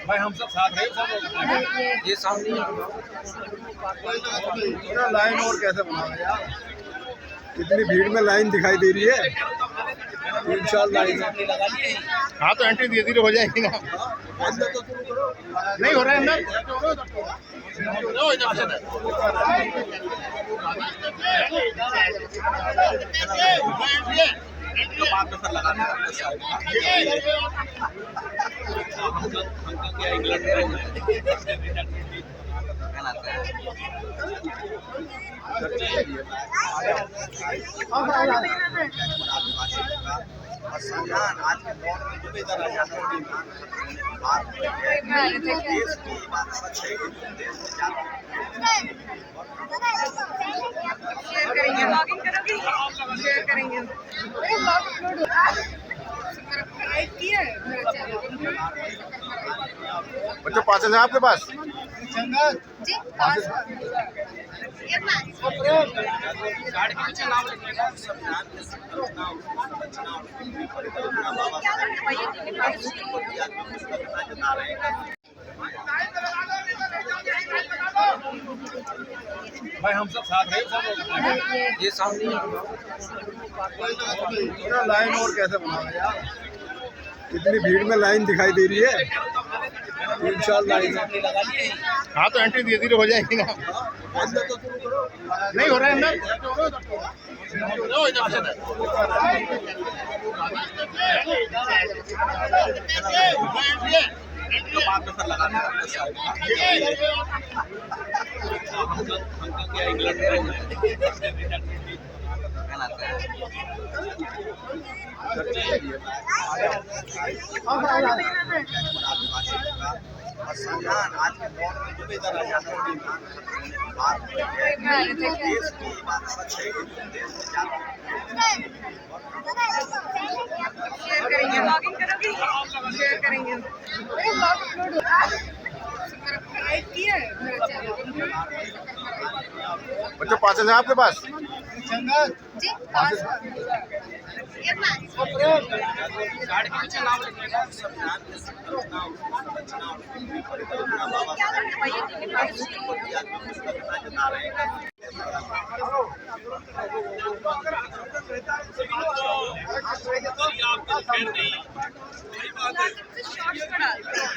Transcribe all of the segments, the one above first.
भाई हम सब साथ रहे सब ये सामने लाइन और कैसे बनाओ यार, इतनी भीड़ में लाइन दिखाई दे रही है। 3 साल लाइन है। हाँ तो एंट्री धीरे धीरे हो जाएगी ना। नहीं हो रहा है अंदर। संविधान आज के दौर में जो भी तरह जाता है देश की बात सच है कि देश में जाता शेयर करेंगे, लॉगिंग करोगे, शेयर करेंगे। ब्लॉग अपलोड सब्सक्राइब किया है मेरा चैनल। बच्चों पास है आपके पास? जी पास ये पास गाड़ी के पीछे नाम लिखिएगा। संविधान के संरचना संरचना परिकल्पना बाबा साहब जता रहे हैं। भाई हम सब साथ रहे सब ये सामने लाइन और कैसे बनाओ यार, इतनी भीड़ में लाइन दिखाई दे रही है। 3 साल लाइन है। हाँ तो एंट्री धीरे धीरे हो जाएगी ना। नहीं हो रहा है अंदर। संविधान आज के दौर में जो भी तरह जाता है देश की बात सच है कि देश में जाता शेयर करेंगे, लॉगिंग करोगे, शेयर करेंगे। ब्लॉग अपलोड सब्सक्राइब किया है मेरा चैनल। बच्चों पास है आपके पास? जी पास ये पास गाड़ी के पीछे नाम लिखिएगा। संविधान के संरचना संरचना परिकल्पना बाबा साहब जता रहे हैं। शॉर्ट्स पर डालते हैं।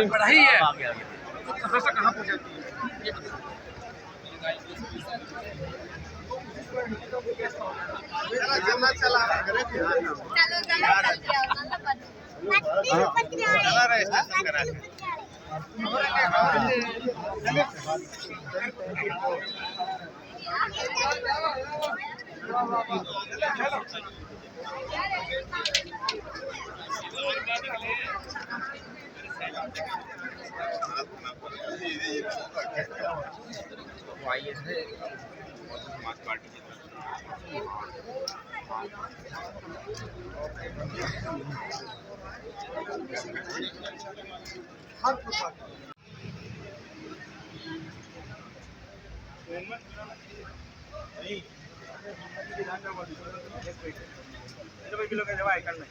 पढ़ाई है तो कहाँ से कहाँ पहुँचाती है ये चला समाज पार्टी की किलो का जवाब करना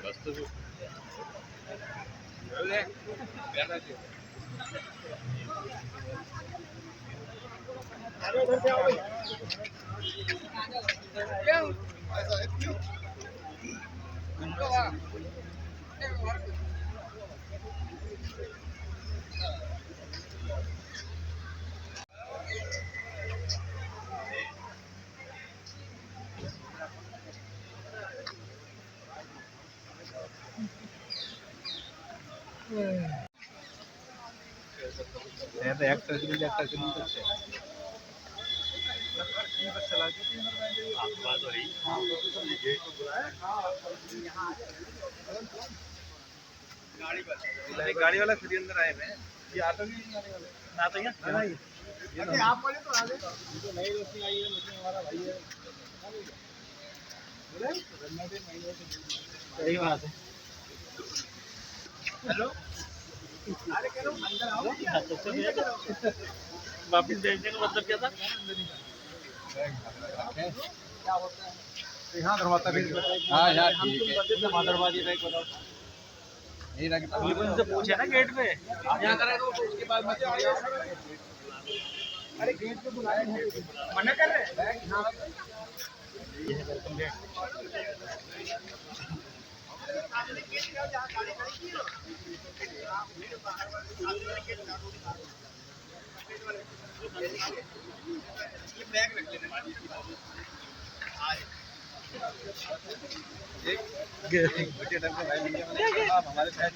बस तो একটা সিরিজ করছে गाड़ी वाला खुद ही अंदर आए हैं। ये ऑटो भी नहीं आने वाले ना तो नहीं अरे आप वाले तो आ गए, ये तो नई रोशनी आई है, लेकिन हमारा भाई है। सही बात है। हेलो अरे कह रहा हूं अंदर आओ, वापिस भेजने का मतलब क्या था? क्या होता है यहाँ धर्माता भी। हाँ यार ठीक है, मादरवादी टाइप बताओ नहीं लगता। उनसे पूछे ना गेट पे यहाँ करा दो तो उसके बाद मत आओ। अरे गेट पे बुलाए मना कर रहे हैं। बैग रख लेने एक टाइम का भाई मिल आप हमारे साथ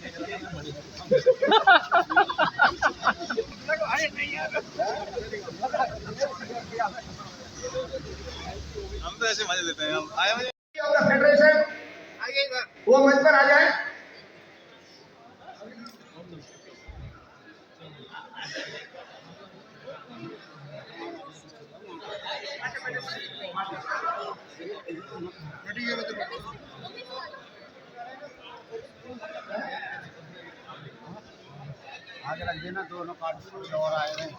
नहीं हम तो ऐसे मजे लेते हैं। हम आए फेडरेशन वो मंच पर आ जाए। आगे रख देना, दोनों कार्ड और आए हैं।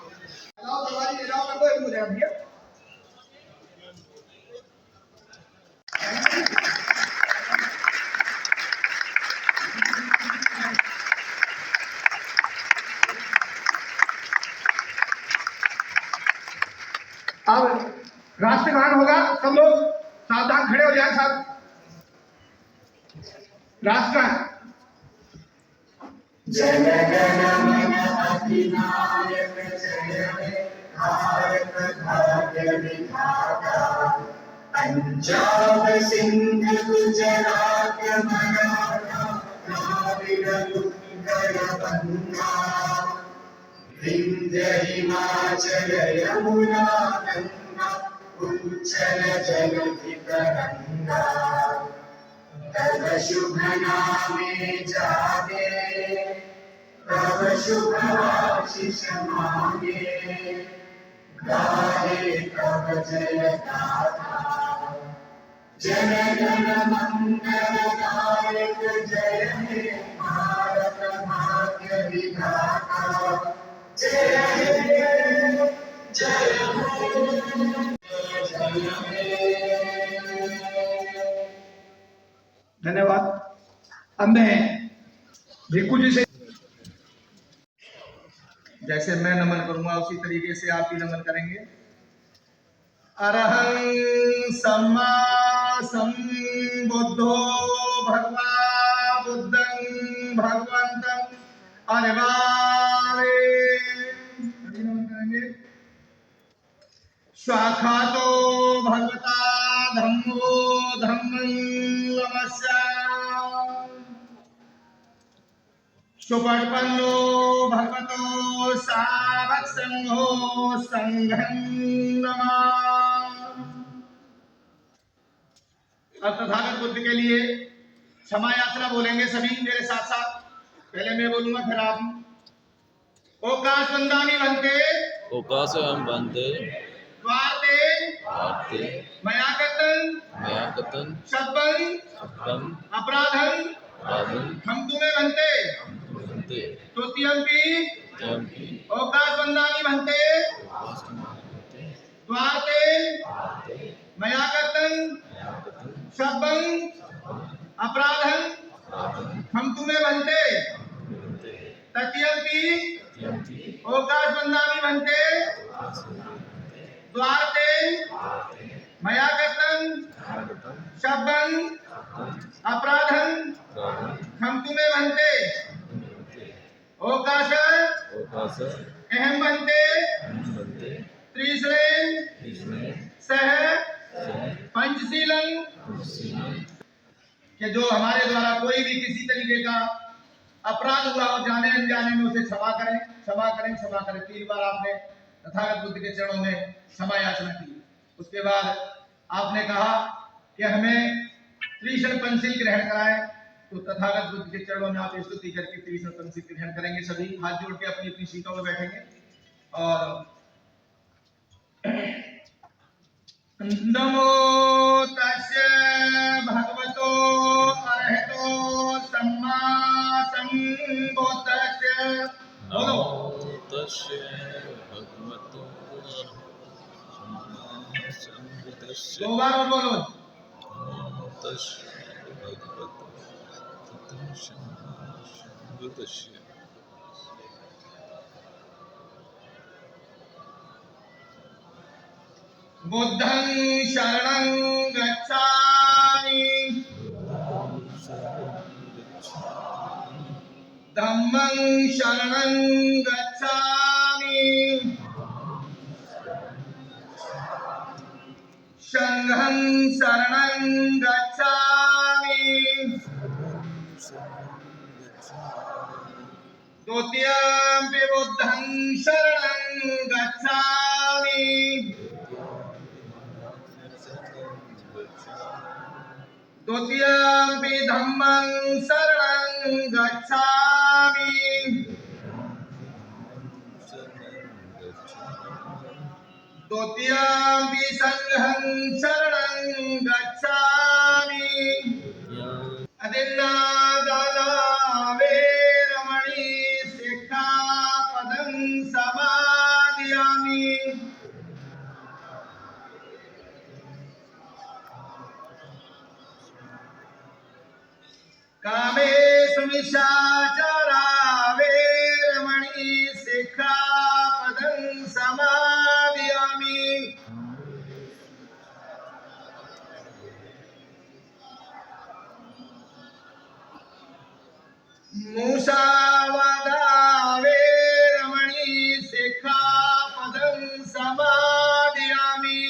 अब राष्ट्रगान होगा, सब लोग सावधान खड़े हो जाए साहब। राष्ट्रगान। जय जन मन अधिनायक जय हे भारत भाग्य विधाता, पंजाब सिंध गुजरात मराठा द्राविड़ उत्कल गंगा, विंध्य हिमाचल यमुना गंगा उच्चल जलधि तरंगा, तव शुभ नामे जागे तव शुभ आशीष मांगे, गाहे तव जय गाथा, जन गण मंगलदायक जय हे भारत भाग्य विधाता, जय हे जय धन्यवाद। अब मैं भिक्खू जी से जैसे मैं नमन करूंगा उसी तरीके से आप भी नमन करेंगे। अरहं सम्मा संबुद्धो भगवा बुद्धं भगवंतं अनिवार्य नमन करेंगे। स्वाखातो भगवता धम्मो धम्मं नमस्यामि, सुपठपन्नो भगवतो सावक संघो संघं नमामि। अब तथागत बुद्ध के लिए क्षमा यात्रा बोलेंगे सभी मेरे साथ साथ। पहले मैं बोलूंगा फिर आप। ओकाश वंदानी बनते ओकाशं वन्दे द्वारते भारते मयाकतन शब्दं अपराधं हम तुम्हें बनते वन्दे तृतीयंपि जयन्ति ओकाश वंदानी बनते द्वारते मयाकतन शब्दं अपराधं हम तुम्हें बनते तृतीयंपि ओकाश वंदानी बनते द्वारते मयाकतन शब्दं अपराधं हम तुम्हें बनते ओकाश अहम बनते त्रिश्रेण सह पंचशीलं, कि जो हमारे द्वारा कोई भी किसी तरीके का अपराध हुआ हो जाने अनजाने में उसे क्षमा करें क्षमा करें क्षमा करें। 3 बार आपने तथागत बुद्ध के चरणों में क्षमा याचना की। उसके बाद आपने कहा कि हमें त्रिशण पंचशील ग्रहण कराएं, तो तथागत बुद्ध के चरणों में आप स्तुति करके त्रिशूल पंक्ति ग्रहण करेंगे। सभी हाथ जोड़ के अपनी अपनी सीटों में बैठेंगे और नमो तस्य भगवतो अरहतो सम्मा संबुद्धस्य। बोलो तस्य भगवतो संबुद्धस्य। दो बार और बोलो। तस्य भगवतो संबुद्धस्य। बुद्धं शरणं गच्छामि धम्मं शरणं गच्छामि संघं शरणं गच्छामि द्वितीयं बुद्धं शरणं गच्छामि द्वितीयं धम्मं शरणं गच्छामि द्वितीयं संघं शरणं गच्छामि। अदिन्नादाना वेरमणि सिक्खापदं समादयामि। कामेषु मिच्छाचारा वेरमणि सिक्खापदं समादयामि। मुसावादा वेरमणि सिक्खापदं समादयामि।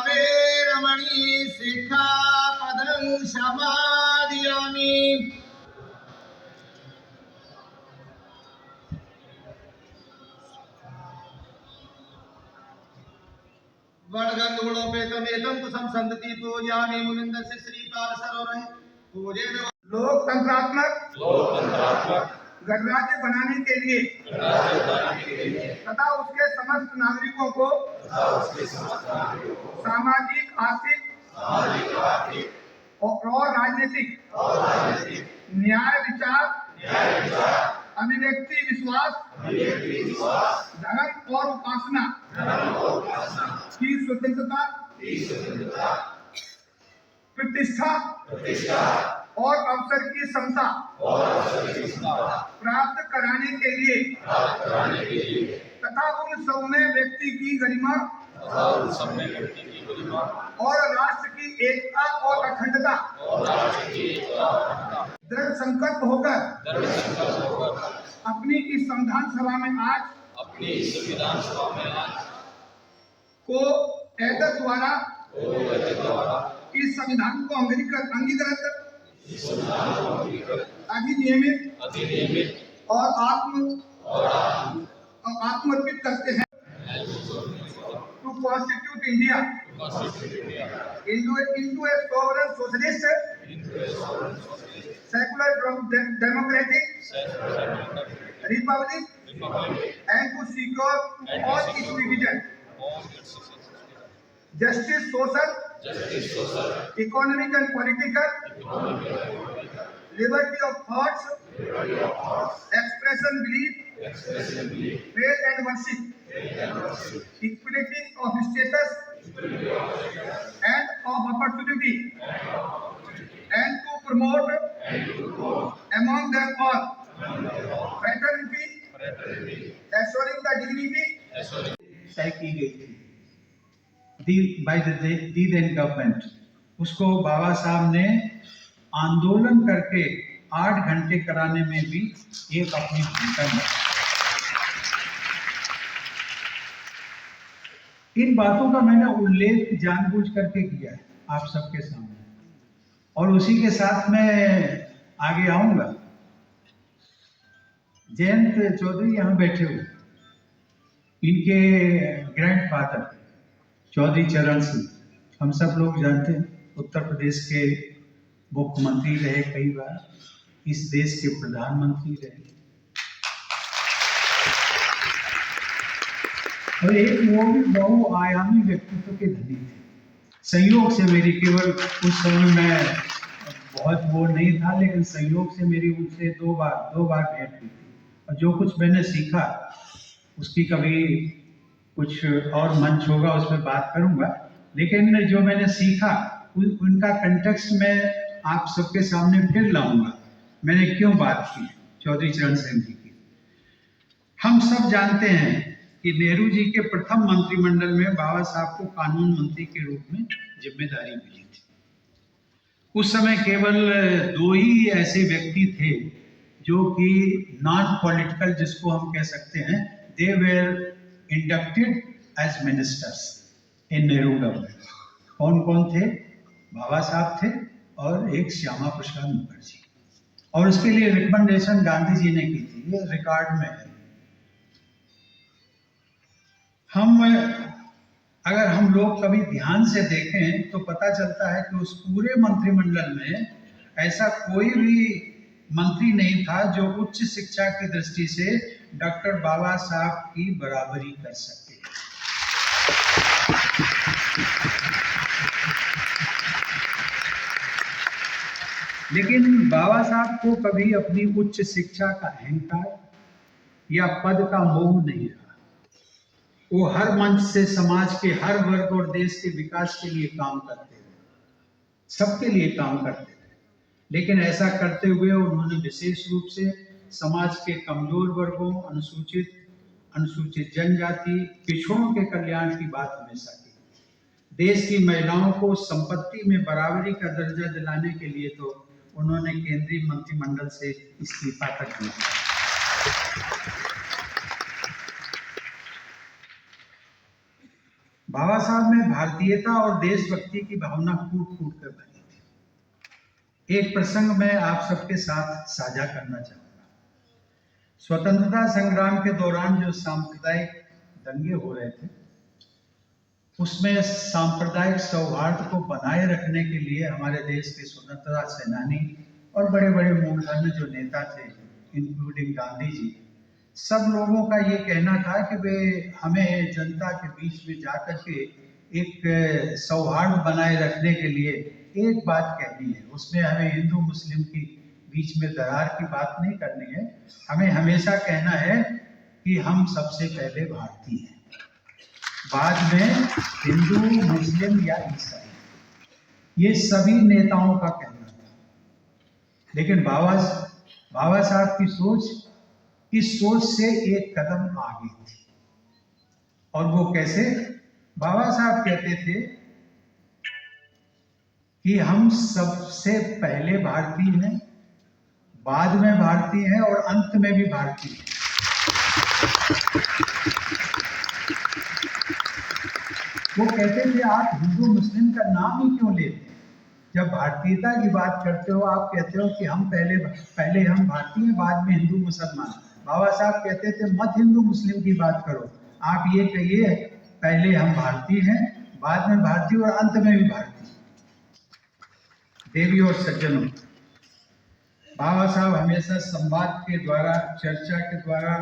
वेरमणि सिक्खापदं समादयामि। वडगंधुड़ोपेतमेतं कुसुम संदति पूजयामि मुनिन्दस्य श्रीपाद सरोवरे पूजे। लोकतंत्रात्मक गणराज्य बनाने के लिए तथा उसके समस्त नागरिकों को सामाजिक आर्थिक और राजनीतिक न्याय विचार अभिव्यक्ति विश्वास धर्म और उपासना की स्वतंत्रता प्रतिष्ठा और अवसर की समता प्राप्त कराने के लिए तथा उन सब में व्यक्ति की गरिमा और राष्ट्र की एकता और अखंडता दृढ़ संकल्प होकर अपनी इस संविधान सभा में आज को एतद द्वारा इस संविधान को अंगीकृत अधिनियमित और आत्मर्पित करते हैं। To constitute India into a sovereign socialist secular democratic republic and to secure to all its citizens justice, social, economic and political liberty of thoughts, expression, belief, faith and worship, equality of status and of opportunity, and to promote among them all fraternity, assuring the dignity तय की गई थी by the then government. उसको बाबा साहब ने आंदोलन करके 8 घंटे कराने में भी एक अपनी भूमिका निभाई। इन बातों का मैंने उल्लेख जानबूझ करके किया है आप सबके सामने, और उसी के साथ मैं आगे आऊंगा। जयंत चौधरी यहाँ बैठे हुए, इनके ग्रैंडफादर चौधरी चरण सिंह हम सब लोग जानते हैं। उत्तर प्रदेश के मुख्यमंत्री रहे, कई बार इस देश के प्रधानमंत्री रहे, और एक वो भी बहुआयामी व्यक्तित्व के धनी थे। संयोग से मेरी केवल उस समय में बहुत वो नहीं था, लेकिन संयोग से मेरी उनसे दो बार भेंट हुई थी, और जो कुछ मैंने सीखा उसकी कभी कुछ और मंच होगा उसमें बात करूंगा, लेकिन जो मैंने सीखा उनका कंटेक्स्ट में आप सबके सामने फिर लाऊंगा। मैंने क्यों बात की चौधरी चरण सिंह जी की। हम सब जानते हैं कि नेहरू जी के प्रथम मंत्रिमंडल में बाबा साहब को कानून मंत्री के रूप में जिम्मेदारी मिली थी। उस समय केवल 2 ही ऐसे व्यक्ति थे जो कि नॉन पॉलिटिकल, जिसको हम कह सकते हैं, they were inducted as ministers in Nehru government. कौन कौन थे? बाबा साहब थे और एक श्यामा प्रसाद मुखर्जी, और उसके लिए रिकमेंडेशन गांधी जी ने की थी, ये रिकॉर्ड में है। अगर हम लोग कभी ध्यान से देखें तो पता चलता है कि उस पूरे मंत्रिमंडल में ऐसा कोई भी मंत्री नहीं था जो उच्च शिक्षा की दृष्टि से डॉक्टर बाबा साहब की बराबरी कर सके। लेकिन बाबा साहब को कभी अपनी उच्च शिक्षा का अहंकार या पद का मोह नहीं रहा। वो हर मंच से समाज के हर वर्ग और देश के विकास के लिए काम करते थे, सबके लिए काम करते थे, लेकिन ऐसा करते हुए उन्होंने विशेष रूप से समाज के कमजोर वर्गों, अनुसूचित जनजाति, पिछड़ों के कल्याण की बात हमेशा की। देश की महिलाओं को संपत्ति में बराबरी का दर्जा दिलाने के लिए तो उन्होंने केंद्रीय मंत्रिमंडल से इस्तीफा तक दिया। बाबा साहब में भारतीयता और देशभक्ति की भावना कूट कूट कर भरी थी। एक प्रसंग मैं आप सबके साथ साझा करना चाहूंगा। स्वतंत्रता संग्राम के दौरान जो सांप्रदायिक दंगे हो रहे थे, उसमें सांप्रदायिक सौहार्द को बनाए रखने के लिए हमारे देश के स्वतंत्रता सेनानी और बड़े बड़े मूलधन जो नेता थे, इंक्लूडिंग गांधी जी, सब लोगों का ये कहना था कि वे हमें जनता के बीच में जाकर के एक सौहार्द बनाए रखने के लिए एक बात कहनी है। उसमें हमें हिंदू मुस्लिम की बीच में दरार की बात नहीं करनी है। हमें हमेशा कहना है कि हम सबसे पहले भारतीय हैं, बाद में हिंदू, मुस्लिम या ईसाई। ये सभी नेताओं का कहना था। लेकिन बाबा साहब की सोच इस सोच से एक कदम आगे थी। और वो कैसे? बाबा साहब कहते थे कि हम सबसे पहले भारतीय हैं, बाद में भारतीय हैं और अंत में भी भारतीय हैं। वो कहते थे आप हिंदू मुस्लिम का नाम ही क्यों लेते हैं? जब भारतीयता की बात करते हो आप कहते हो कि हम पहले हम भारतीय हैं, बाद में हिंदू मुसलमान। बाबा साहब कहते थे मत हिंदू मुस्लिम की बात करो, आप ये कहिए पहले हम भारतीय हैं, बाद में भारतीय और अंत में भी भारतीय। देवी और सज्जनों, बाबा साहब हमेशा संवाद के द्वारा, चर्चा के द्वारा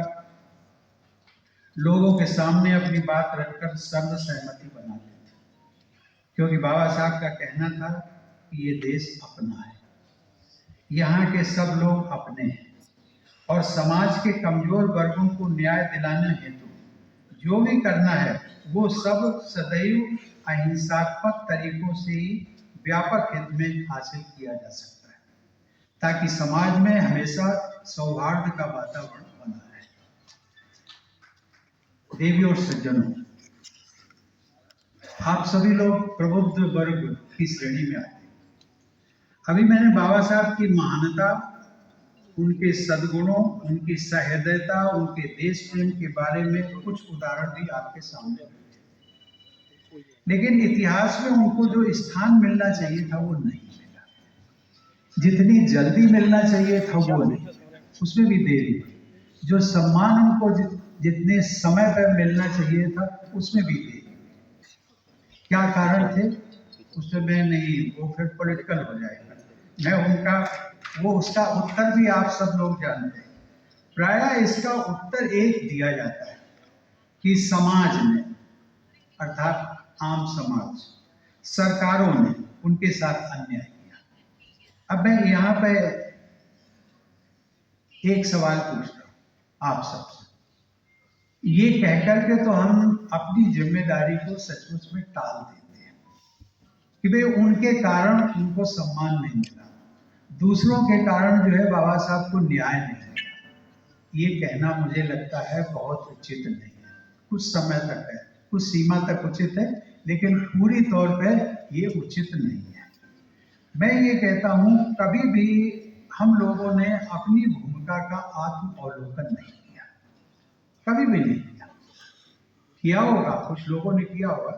लोगों के सामने अपनी बात रखकर सर्वसहमति बनाते थे, क्योंकि बाबा साहब का कहना था कि ये देश अपना है, यहाँ के सब लोग अपने हैं, और समाज के कमजोर वर्गों को न्याय दिलाने हेतु जो भी करना है वो सब सदैव अहिंसात्मक तरीकों से ही व्यापक हित में हासिल किया जा सकता है, ताकि समाज में हमेशा सौहार्द का वातावरण बना रहे। देवी और सज्जनों, आप सभी लोग प्रबुद्ध वर्ग की श्रेणी में आते हैं। अभी मैंने बाबा साहब की महानता, उनके सद्गुणों, उनकी सहृदयता, उनके देश प्रेम के बारे में कुछ उदाहरण भी आपके सामने रखे, लेकिन इतिहास में उनको जो स्थान मिलना चाहिए था वो नहीं मिला। जितनी जल्दी मिलना चाहिए था वो नहीं, उसमें भी देरी। जो सम्मान उनको जितने समय पर मिलना चाहिए था उसमें भी देरी। क्या कारण थे? उसमें मैं नहीं, वो फिर पॉलिटिकल हो जाएगा। मैं उसका उत्तर भी आप सब लोग जानते हैं। प्रायः इसका उत्तर एक दिया जाता है कि समाज ने, अर्थात आम समाज, सरकारों ने उनके साथ अन्याय किया। अब मैं यहाँ पे एक सवाल पूछता हूँ आप सबसे। ये कहकर के तो हम अपनी जिम्मेदारी को सचमुच में टाल देते हैं कि भाई उनके कारण उनको सम्मान नहीं मिला, दूसरों के कारण जो है बाबा साहब को न्याय नहीं मिला। ये कहना मुझे लगता है बहुत उचित नहीं है। कुछ समय तक है, कुछ सीमा तक उचित है, लेकिन पूरी तौर पर ये उचित नहीं है। मैं ये कहता हूँ कभी भी हम लोगों ने अपनी भूमिका का आत्म अवलोकन नहीं किया, कभी भी नहीं किया होगा, कुछ लोगों ने किया होगा,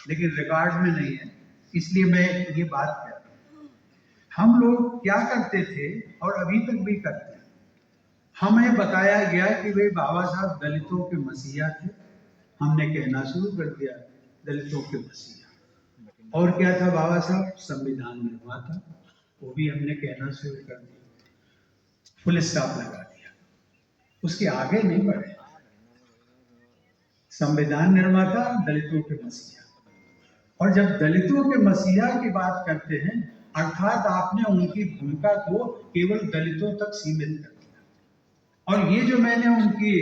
लेकिन रिकॉर्ड में नहीं है, इसलिए मैं ये बात कह रहा हूँ। हम लोग क्या करते थे और अभी तक भी करते हैं, हमें बताया गया कि भाई बाबा साहब दलितों के मसीहा थे, हमने कहना शुरू कर दिया दलितों के मसीहा। और क्या था बाबा साहब? संविधान निर्माता, वो भी हमने कहना शुरू कर दिया, फुल स्टॉप लगा दिया, उसके आगे नहीं बढ़े। संविधान निर्माता, दलितों के मसीहा। और जब दलितों के मसीहा की बात करते हैं, अर्थात आपने उनकी भूमिका को केवल दलितों तक सीमित कर दिया। और ये जो मैंने उनकी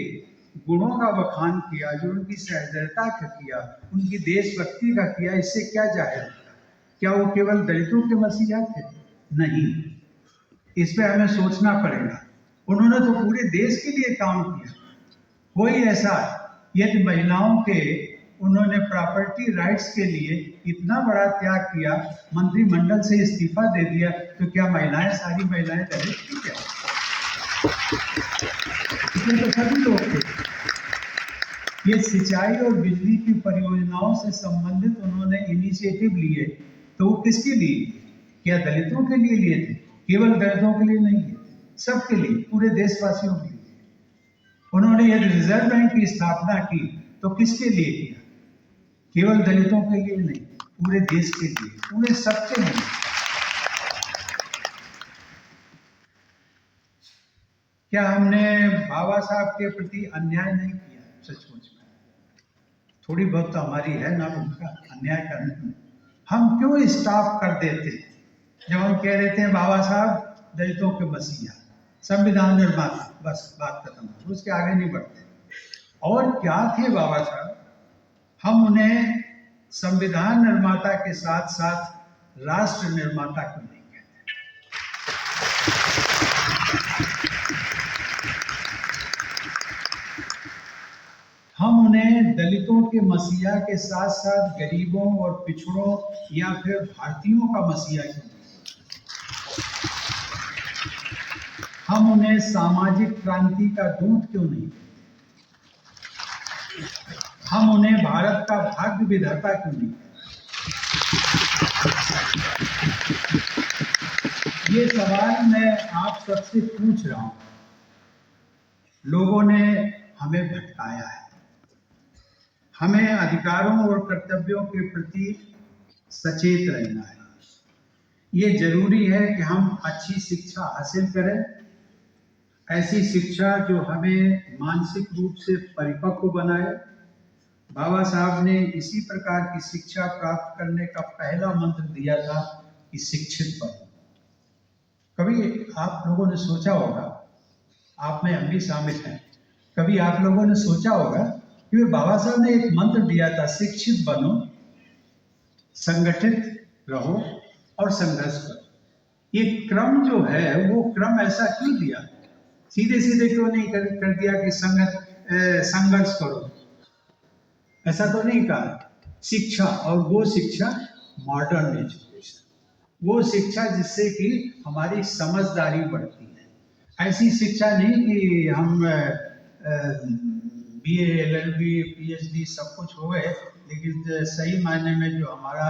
गुणों का बखान किया, जो उनकी सहृदयता का किया, उनकी देशभक्ति का किया, इससे क्या जाहिर होता? क्या वो केवल दलितों के मसीहा थे? नहीं, इस पे हमें सोचना पड़ेगा। उन्होंने तो पूरे देश के लिए काम किया। कोई ऐसा, यदि महिलाओं के उन्होंने प्रॉपर्टी राइट्स के लिए इतना बड़ा त्याग किया, मंत्रिमंडल से इस्तीफा दे दिया, तो क्या महिलाएं, सारी महिलाएं दलित थी क्या? इसमें तो सभी लोग थे। ये सिंचाई और बिजली की परियोजनाओं से संबंधित उन्होंने इनिशिएटिव लिए, तो वो किसके लिए? क्या दलितों के लिए लिए थे? केवल दलितों के लिए नहीं लिए, सबके लिए, पूरे देशवासियों के लिए। उन्होंने यदि रिजर्व बैंक की स्थापना की तो किसके लिए किया? केवल दलितों के लिए नहीं, पूरे देश के लिए, पूरे सबके लिए। क्या हमने बाबा साहब के प्रति अन्याय नहीं किया? सचमुच में थोड़ी बहुत तो हमारी है ना उनका अन्याय करने में। हम क्यों स्टॉप कर देते जब हम कह रहे थे बाबा साहब दलितों के मसीहा, संविधान निर्माता, बस बात खत्म, उसके आगे नहीं बढ़ते। और क्या थे बाबा साहब? हम उन्हें संविधान निर्माता के साथ साथ राष्ट्र निर्माता क्यों नहीं कहते? हम उन्हें दलितों के मसीहा के साथ साथ गरीबों और पिछड़ों या फिर भारतीयों का मसीहा क्यों? हम उन्हें सामाजिक क्रांति का दूत क्यों नहीं? हम उन्हें भारत का भाग्य विधाता क्यों नहीं? ये सवाल मैं आप सबसे पूछ रहा हूं। लोगों ने हमें भटकाया है। हमें अधिकारों और कर्तव्यों के प्रति सचेत रहना है। ये जरूरी है कि हम अच्छी शिक्षा हासिल करें, ऐसी शिक्षा जो हमें मानसिक रूप से परिपक्व बनाए। बाबा साहब ने इसी प्रकार की शिक्षा प्राप्त करने का पहला मंत्र दिया था कि शिक्षित बनो। कभी आप लोगों ने सोचा होगा, आप में हम भी शामिल हैं, कभी आप लोगों ने सोचा होगा कि बाबा साहब ने एक मंत्र दिया था, शिक्षित बनो, संगठित रहो और संघर्ष करो। ये क्रम जो है वो क्रम ऐसा क्यों दिया? सीधे सीधे क्यों नहीं कर दिया कि संघर्ष करो? ऐसा तो नहीं कहा। शिक्षा, और वो शिक्षा मॉडर्न एजुकेशन, वो शिक्षा जिससे कि हमारी समझदारी बढ़ती है। ऐसी शिक्षा नहीं कि हम BA, LLB, PhD सब कुछ हो गए, लेकिन सही मायने में जो हमारा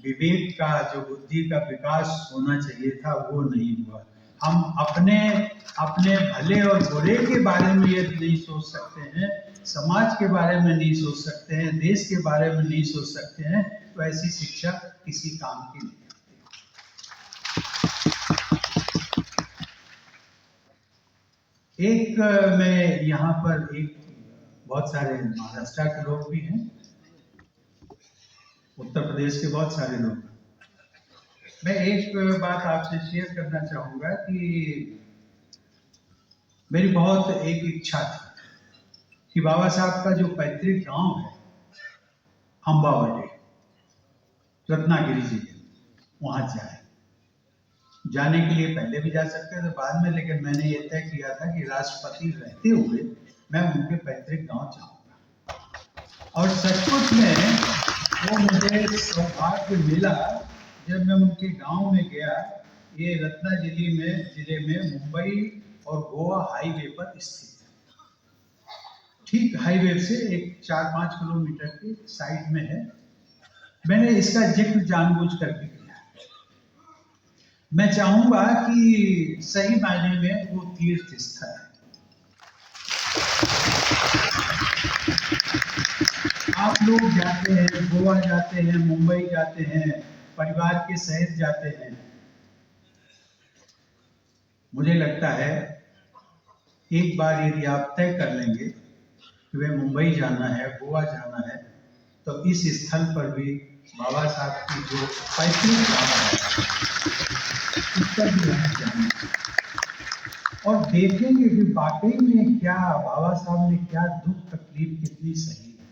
विवेक का, जो बुद्धि का विकास होना चाहिए था, वो नहीं हुआ। हम अपने भले और बुरे के बारे में यदि नहीं सोच सकते हैं, समाज के बारे में नहीं सोच सकते हैं, देश के बारे में नहीं सोच सकते हैं, तो ऐसी शिक्षा किसी काम की नहीं। एक मैं यहाँ पर एक बहुत सारे महाराष्ट्र के लोग भी हैं, उत्तर प्रदेश के बहुत सारे लोग हैं। मैं एक बात आपसे शेयर करना चाहूँगा कि मेरी बहुत एक इच्छा थी कि बाबा साहब का जो पैतृक गांव है अंबावली, रत्नागिरी जिले, वहाँ जाए। जाने के लिए पहले भी जा सकते थे बाद में, लेकिन मैंने ये तय किया था कि राष्ट्रपति रहते हुए मैं उनके पैतृक गांव जाऊंगा। और सचमुच में वो मुझे सौभाग्य मिला जब मैं उनके गांव में गया। ये रत्नागिरी जिले में मुंबई और गोवा हाईवे पर स्थित है। ठीक हाईवे से एक 4-5 किलोमीटर की साइड में है। मैंमैंने इसका जिक्र जानबूझ करके किया। मैं चाहूंगा कि सही मायने में वो तीर्थ स्थल है। आप लोग जाते हैं, गोवा जाते हैं, मुंबई जाते हैं, परिवार के सहित जाते हैं। मुझे लगता है एक बार यदि आप तय कर लेंगे कि वे मुंबई जाना है, गोवा जाना है, तो इस स्थल पर भी बाबा साहब की जो पैतृक गांव है उस पर भी हम जाएंगे और देखेंगे कि वाकई में क्या बाबा साहब ने क्या दुख तकलीफ कितनी सही है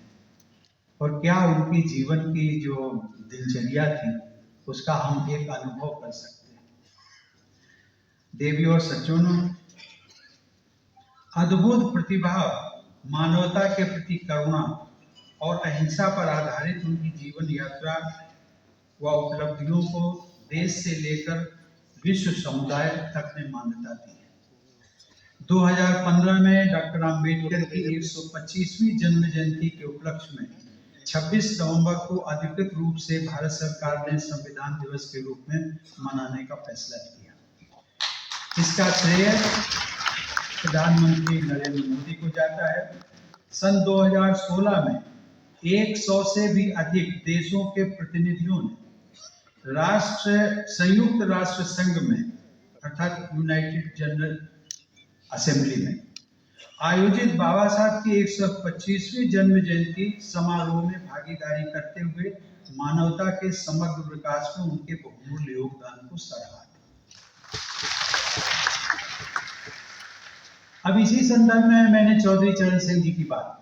और क्या उनकी जीवन की जो दिनचर्या थी उसका हम एक अनुभव कर सकते हैं। देवी और सज्जनों, अद्भुत प्रतिभा, मानवता के प्रति करुणा और अहिंसा पर आधारित उनकी जीवन यात्रा व उपलब्धियों को देश से लेकर विश्व समुदाय तक ने मान्यता दी है। 2015 में डॉक्टर आम्बेडकर की 125वीं जन्म जयंती के उपलक्ष्य में 26 नवंबर को अधिकृत रूप से भारत सरकार ने संविधान दिवस के रूप में मनाने का फैसला किया। इसका श्रेय प्रधानमंत्री नरेंद्र मोदी को जाता है। सन 2016 में 100 से भी अधिक देशों के प्रतिनिधियों ने संयुक्त राष्ट्र संघ में अर्थात यूनाइटेड जनरल असेंबली में आयोजित बाबा साहब की 125वीं जन्म जयंती समारोह में भागीदारी करते हुए मानवता के समग्र विकास में उनके बहुमूल्य योगदान को सराहा। अब इसी संदर्भ में मैंने चौधरी चरण सिंह जी की बात की।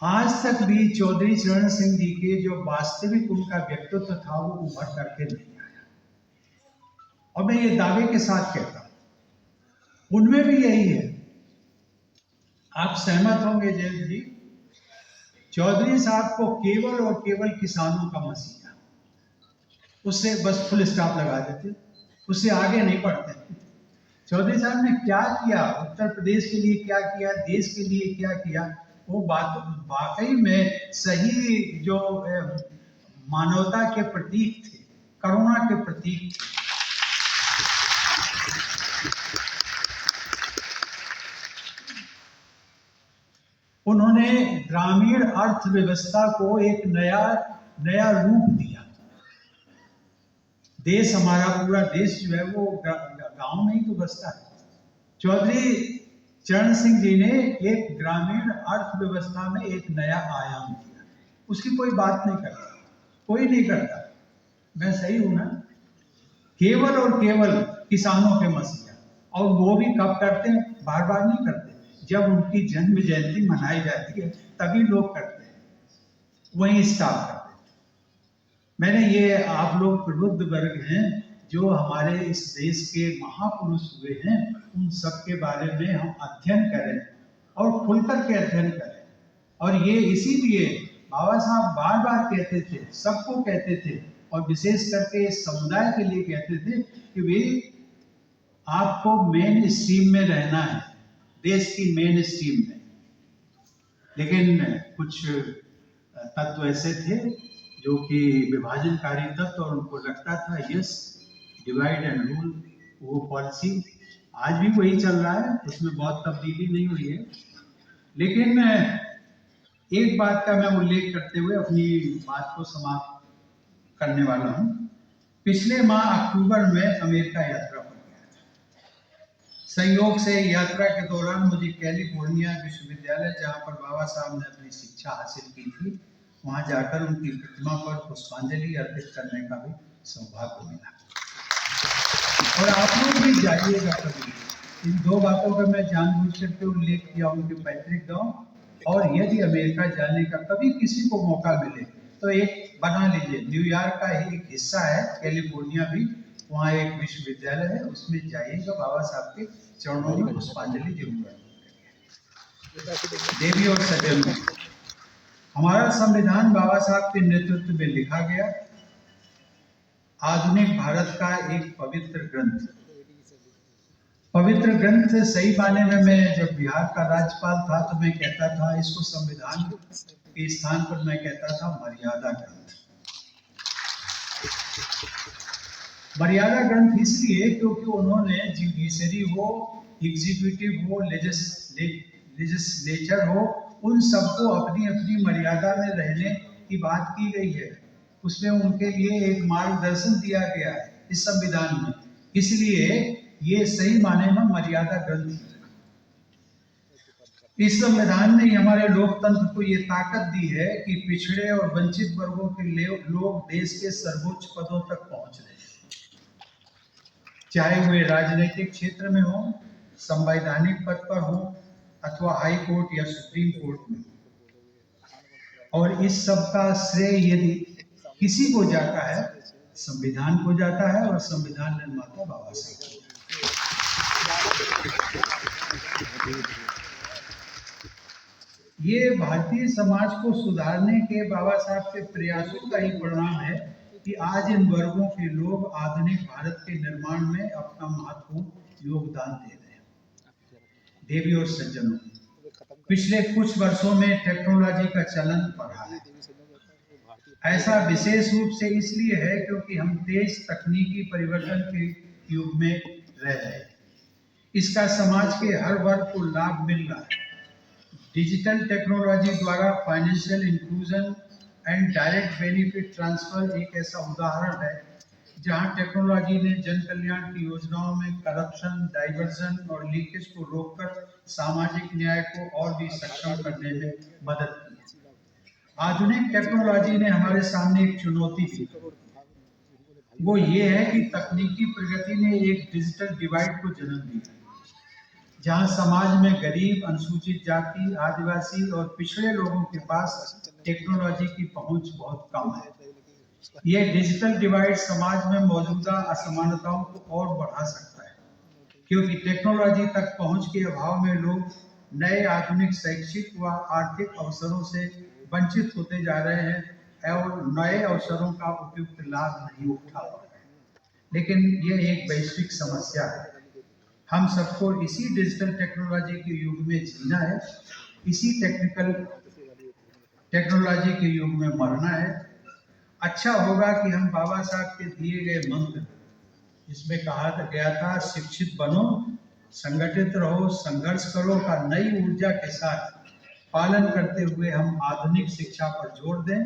आज तक भी चौधरी चरण सिंह जी के जो वास्तविक उनका व्यक्तित्व था वो उभर करके नहीं आया। और मैं ये दावे के साथ कहता हूं उनमें भी यही है। आप सहमत होंगे जयंत जी, चौधरी साहब को केवल और केवल किसानों का मसीहा, उससे बस फुल स्टॉप लगा देते, उससे आगे नहीं बढ़ते। चौधरी साहब ने क्या किया, उत्तर प्रदेश के लिए क्या किया, देश के लिए क्या किया, वो बात वाकई में सही जो मानवता के प्रतीक थे, करुणा के प्रतीक थे। उन्होंने ग्रामीण अर्थव्यवस्था को एक नया रूप दिया। देश, हमारा पूरा देश जो है वो गांव में ही तो बसता है। चौधरी चरण सिंह जी ने एक ग्रामीण अर्थव्यवस्था में एक नया आयाम दिया। उसकी कोई बात नहीं करता, कोई नहीं करता। मैं सही हूं ना? केवल और केवल किसानों के मसीहा, और वो भी कब करते हैं? बार बार नहीं करते, जब उनकी जन्म जयंती मनाई जाती है तभी लोग करते हैं, वहीं स्टॉप करते हैं। मैंने ये, आप लोग प्रबुद्ध वर्ग हैं जो हमारे इस देश के महापुरुष हुए हैं, उन सब के बारे में हम अध्ययन करें और खुलकर के अध्ययन करें। और ये इसीलिए बाबा साहब बार बार कहते थे, सबको कहते थे, और विशेष करके इस समुदाय के लिए कहते थे कि वे आपको मेन स्ट्रीम में रहना है, देश की मेन स्ट्रीम में। लेकिन कुछ तत्व ऐसे थे जो कि विभाजनकारी तत्व, और उनको लगता था यस, डिवाइड एंड रूल, वो पॉलिसी आज भी वही चल रहा है, उसमें बहुत तब्दीली नहीं हुई है। लेकिन एक बात का मैं उल्लेख करते हुए अपनी बात को समाप्त करने वाला हूं। पिछले माह अक्टूबर में अमेरिका यात्रा पर गया था। संयोग से यात्रा के दौरान मुझे कैलिफोर्निया विश्वविद्यालय, जहां पर बाबा साहब ने अपनी शिक्षा हासिल की थी, वहां जाकर उनकी प्रतिमा पर पुष्पांजलि अर्पित करने का भी सौभाग्य मिला। और आप लोग भी जाइएगा कभी। इन दो बातों का मैं जानबूझ करके उल्लेख किया, उनके पैतृक गांव, और यदि अमेरिका जाने का कभी किसी को मौका मिले तो एक बना लीजिए, न्यूयॉर्क का ही एक हिस्सा है कैलिफोर्निया भी, वहाँ एक विश्वविद्यालय है, उसमें जाइएगा, बाबा साहब के चरणों में पुष्पांजलि जरूर करिए। देवी और सज्जनों, हमारा संविधान बाबा साहब के नेतृत्व में लिखा गया आधुनिक भारत का एक पवित्र ग्रंथ। पवित्र ग्रंथ सही माने में, मैं जब बिहार का राज्यपाल था तो मैं कहता था इसको संविधान के स्थान पर मैं कहता था मर्यादा ग्रंथ। मर्यादा ग्रंथ इसलिए क्योंकि उन्होंने जुडिशरी हो, एग्जीक्यूटिव हो, लेजिस्लेचर हो, उन सबको अपनी अपनी मर्यादा में रहने की बात की गई है। उसमें उनके लिए एक मार्गदर्शन दिया गया है इस संविधान में, इसलिए ये सही माने में मर्यादा ग्रंथ है। इस संविधान ने हमारे लोकतंत्र को ये ताकत दी है कि पिछड़े और वंचित वर्गों के लोग देश के सर्वोच्च पदों तक पहुंच रहे हैं, चाहे वे राजनीतिक क्षेत्र में हो, संवैधानिक पद पर हो, अथवा हाई कोर्ट या सुप्रीम कोर्ट में। और इस सब का श्रेय यदि किसी को जाता है, संविधान को जाता है, और संविधान निर्माता बाबा साहब। ये भारतीय समाज को सुधारने के बाबा साहब के प्रयासों का ही परिणाम है कि आज इन वर्गों के लोग आधुनिक भारत के निर्माण में अपना महत्वपूर्ण योगदान दे रहे हैं। देवी और सज्जनों, पिछले कुछ वर्षों में टेक्नोलॉजी का चलन बढ़ा है। ऐसा विशेष रूप से इसलिए है क्योंकि हम तेज तकनीकी परिवर्तन के युग में रह रहे हैं। इसका समाज के हर वर्ग को लाभ मिल रहा है। डिजिटल टेक्नोलॉजी द्वारा financial inclusion and direct benefit transfer एक ऐसा उदाहरण है जहां टेक्नोलॉजी ने जन कल्याण की योजनाओं में करप्शन, डाइवर्जन और लीकेज को रोककर सामाजिक न्याय को और भी सक्षम करने में मदद की। आधुनिक टेक्नोलॉजी ने हमारे सामने एक चुनौती दी, वो ये है कि तकनीकी प्रगति ने एक डिजिटल डिवाइड को जन्म दिया, जहां समाज में गरीब, अनुसूचित जाति, आदिवासी और पिछड़े लोगों के पास टेक्नोलॉजी की पहुंच बहुत कम है। यह डिजिटल डिवाइड समाज में मौजूदा असमानताओं को और बढ़ा सकता है, क्योंकि टेक्नोलॉजी तक पहुंच के अभाव में लोग नए आधुनिक शैक्षिक व आर्थिक अवसरों से वंचित होते जा रहे हैं और नए अवसरों का उपयुक्त लाभ नहीं उठा पा रहे हैं। लेकिन यह एक वैश्विक समस्या है। हम सबको इसी डिजिटल टेक्नोलॉजी के युग में जीना है, इसी टेक्नोलॉजी के युग में मरना है। अच्छा होगा कि हम बाबा साहब के दिए गए मंत्र, जिसमें कहा गया था शिक्षित बनो, संगठित रहो, संघर्ष करो, का नई ऊर्जा के साथ पालन करते हुए हम आधुनिक शिक्षा पर जोर दें,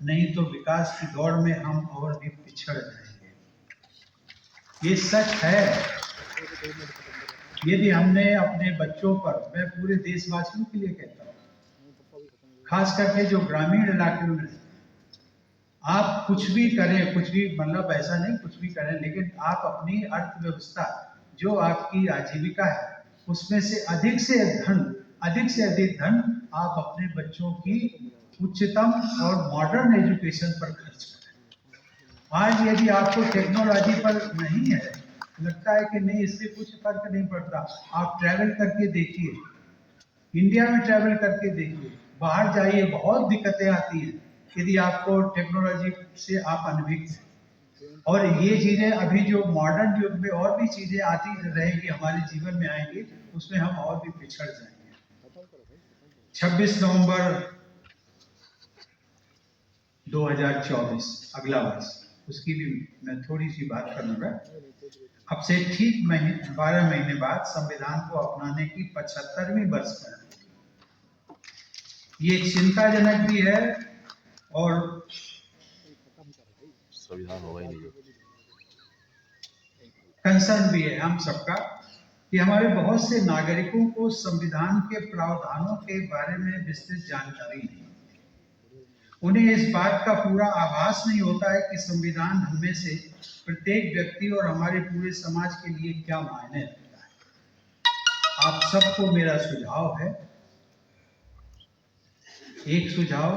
नहीं तो विकास की दौड़ में हम और भी पिछड़ जाएंगे। ये सच है। यदि हमने अपने बच्चों पर, मैं पूरे देशवासियों के लिए कहता हूँ, खास करके जो ग्रामीण इलाके में, आप कुछ भी करें, कुछ भी मतलब ऐसा नहीं कुछ भी करें, लेकिन आप अपनी अर्थव्यवस्था, जो आपकी आजीविका है, उसमें से अधिक से अधिक धन आप अपने बच्चों की उच्चतम और मॉडर्न एजुकेशन पर खर्च करें। आज यदि आपको टेक्नोलॉजी पर नहीं है, लगता है कि नहीं इससे कुछ फर्क नहीं पड़ता, आप ट्रैवल करके देखिए, इंडिया में ट्रैवल करके देखिए, बाहर जाइए, बहुत दिक्कतें आती हैं यदि आपको टेक्नोलॉजी से आप अनभिज्ञ हैं। और ये चीजें अभी जो मॉडर्न युग में और भी चीजें आती रहेंगी, हमारे जीवन में आएंगी, उसमें हम और भी पिछड़ जाएंगे। 26 नवंबर 2024 अगला वर्ष, उसकी भी मैं थोड़ी सी बात करूंगा। अब से ठीक 12 महीने बाद संविधान को अपनाने की 75वीं वर्षगांठ। ये चिंताजनक भी है और संविधान होगा ही नहीं। कंसर्न भी है हम सबका कि हमारे बहुत से नागरिकों को संविधान के प्रावधानों के बारे में विस्तृत जानकारी नहीं। उन्हें इस बात का पूरा आभास नहीं होता है कि संविधान हमें से प्रत्येक व्यक्ति और हमारे पूरे समाज के लिए क्या मायने रखता है। आप सबको मेरा सुझाव है, एक सुझाव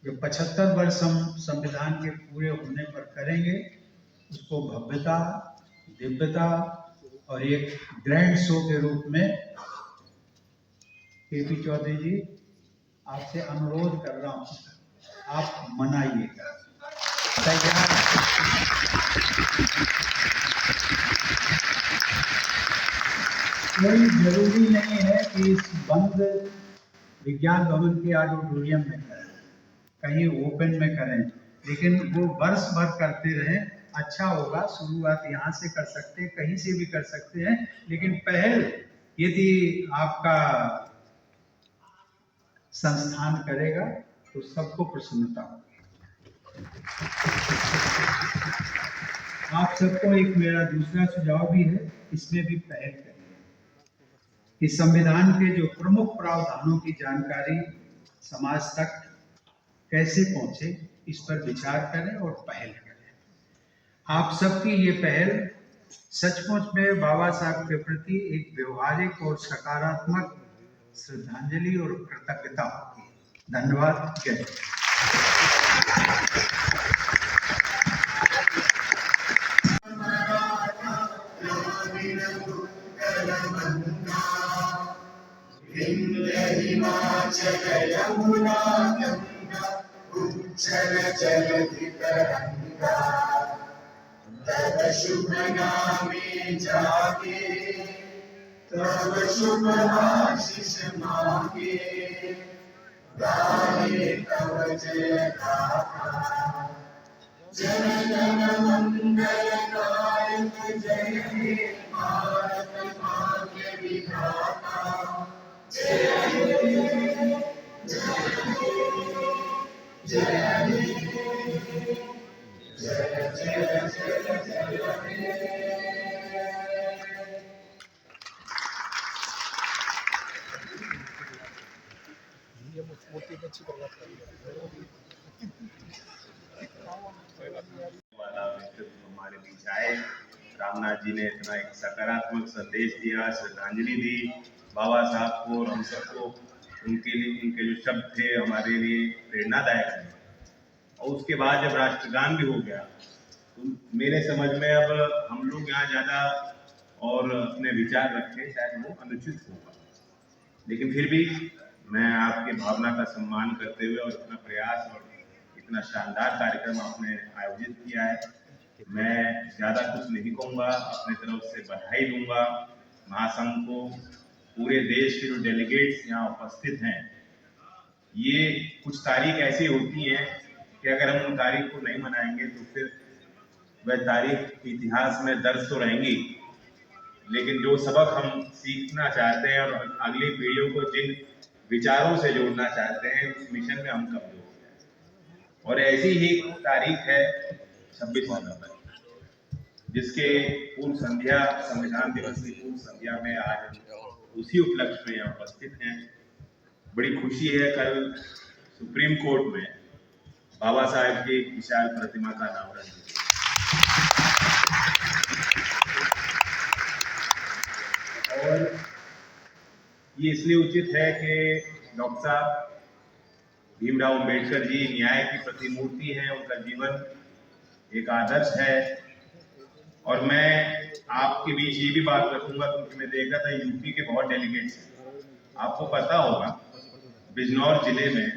जो 75 वर्ष हम संविधान के पूरे होने पर करेंगे, उसको भव्यता, दिव्यता और एक ग्रैंड शो के रूप में केपी चौधरी जी आपसे अनुरोध कर रहा हूं, आप मनाइएगा। तैयार? कोई जरूरी नहीं है कि इस बंद विज्ञान भवन के ऑडिटोरियम में करें, कहीं ओपन में करें, लेकिन वो वर्ष भर करते रहें, अच्छा होगा। शुरुआत यहाँ से कर सकते हैं, कहीं से भी कर सकते हैं, लेकिन पहल यदि आपका संस्थान करेगा तो सबको प्रसन्नता होगी। आप सबको एक मेरा दूसरा सुझाव भी है, इसमें भी पहल करें कि संविधान के जो प्रमुख प्रावधानों की जानकारी समाज तक कैसे पहुंचे, इस पर विचार करें और पहल करें। आप सबकी ये पहल सचमुच में बाबा साहब के प्रति एक व्यवहारिक और सकारात्मक श्रद्धांजलि और कृतज्ञता होगी। धन्यवाद। जय तब शुभ नामे जाके, तब शुभ आशीष मांगे, गाए तब जय गाथा। जय जन मंगल नायक, जय हे भारत भाग्य विधाता। जय हे, जय हे, जय हे, जय जय जय जय हे। वाला व्यक्तित्व हमारे बीच आए। रामनाथ जी ने इतना एक सकारात्मक संदेश दिया, श्रद्धांजलि दी बाबा साहब को और हम सबको। उनके लिए उनके जो शब्द थे हमारे लिए प्रेरणादायक थे। और उसके बाद जब राष्ट्रगान भी हो गया तो मेरे समझ में अब हम लोग यहाँ ज़्यादा और अपने विचार रखें शायद वो अनुचित होगा, लेकिन फिर भी मैं आपके भावना का सम्मान करते हुए और इतना प्रयास और इतना शानदार कार्यक्रम आपने आयोजित किया है, मैं ज़्यादा कुछ नहीं कहूँगा। अपने तरफ से बधाई दूंगा महासंघ को, पूरे देश के जो डेलीगेट्स यहाँ उपस्थित हैं। ये कुछ तारीख ऐसी होती हैं कि अगर हम उन तारीख को नहीं मनाएंगे तो फिर वह तारीख इतिहास में दर्ज तो रहेंगी, लेकिन जो सबक हम सीखना चाहते हैं और अगली पीढ़ियों को जिन विचारों से जोड़ना चाहते हैं, उस मिशन में हम कमजोर हो गए। और ऐसी ही तारीख है 26 नवंबर, जिसके पूर्व संध्या, संविधान दिवस की पूर्व संध्या में आज उसी उपलक्ष्य में यहाँ उपस्थित हैं। बड़ी खुशी है, कल सुप्रीम कोर्ट में बाबा साहेब की विशाल प्रतिमा का अनावरण हुआ। और ये इसलिए उचित है कि डॉक्टर साहब भीमराव अंबेडकर जी न्याय की प्रतिमूर्ति हैं, उनका जीवन एक आदर्श है। और मैं आपके बीच ये भी बात रखूंगा क्योंकि मैं देखा था यूपी के बहुत डेलीगेट्स हैं। आपको पता होगा बिजनौर जिले में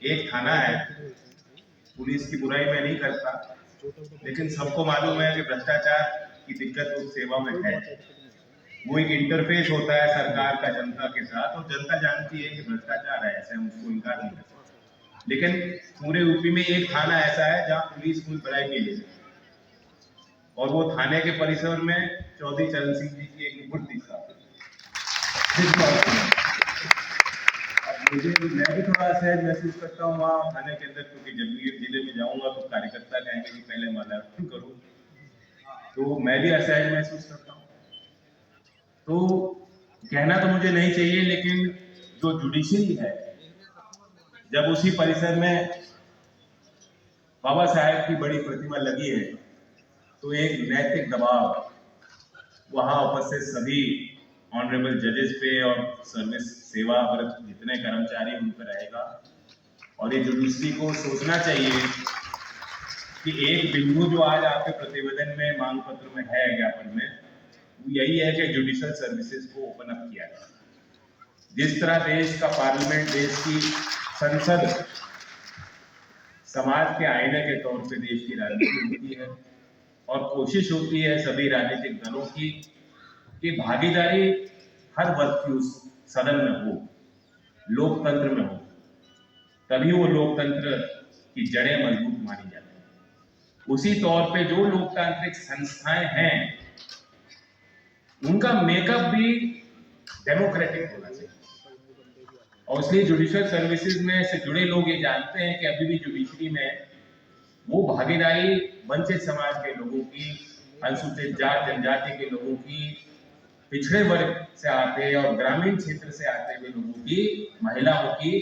एक थाना है, पुलिस की बुराई मैं नहीं करता, लेकिन सबको मालूम है कि भ्रष्टाचार की दिक्कत उस सेवा में है। वो एक इंटरफेस होता है सरकार का जनता के साथ, और जनता जानती है कि भ्रष्टाचार है, ऐसे हम उसको इनकार नहीं कर सकते। लेकिन पूरे यूपी में एक थाना ऐसा है जहाँ पुलिस कोई बुराई नहीं ले सकती, और वो थाने के परिसर में चौधरी चरण सिंह जी की एक मूर्ति स्थापित है। मुझे मैं भी थोड़ा सहज महसूस करता हूँ वहाँ थाने के अंदर, क्योंकि जब भी जिले में जाऊँगा तो कार्यकर्ता कहेंगे कि पहले माल्यार्पण करो, तो मैं भी असहज महसूस करता हूँ। तो कहना तो मुझे नहीं चाहिए, लेकिन जो जुडिशरी है, जब उसी परिसर में बाबा साहेब की बड़ी प्रतिमा लगी है, तो एक नैतिक दबाव वहाँ उपस्थित सभी ऑनरेबल जजेस पे और सर्विस सेवारत जितने कर्मचारी उन पर रहेगा। और ये जुडिशरी को सोचना चाहिए कि एक बिंदु जो आज आपके प्रतिवेदन में मांग पत्र में है, ज्ञापन में, वो यही है कि जुडिशियल सर्विसेज को ओपन अप किया जाए। जिस तरह देश का पार्लियामेंट, देश की संसद समाज के आईने के तौर पे देश की राजनीति होती है, और कोशिश होती है सभी राजनीतिक दलों की कि भागीदारी हर वर्ग की उस सदन में हो, लोकतंत्र में हो, तभी वो लोकतंत्र की जड़ें मजबूत मानी जाती हैं। उसी तौर पे जो लोकतांत्रिक संस्थाएं हैं, उनका मेकअप भी डेमोक्रेटिक होना चाहिए। और इसलिए जुडिशियल सर्विसेज में से जुड़े लोग ये जानते हैं कि अभी भी जुडिशरी में वो भागीदारी वंचित समाज के लोगों की, अनुसूचित जाति जनजाति के लोगों की, पिछड़े वर्ग से आते और ग्रामीण क्षेत्र से आते हुए लोगों की, महिलाओं की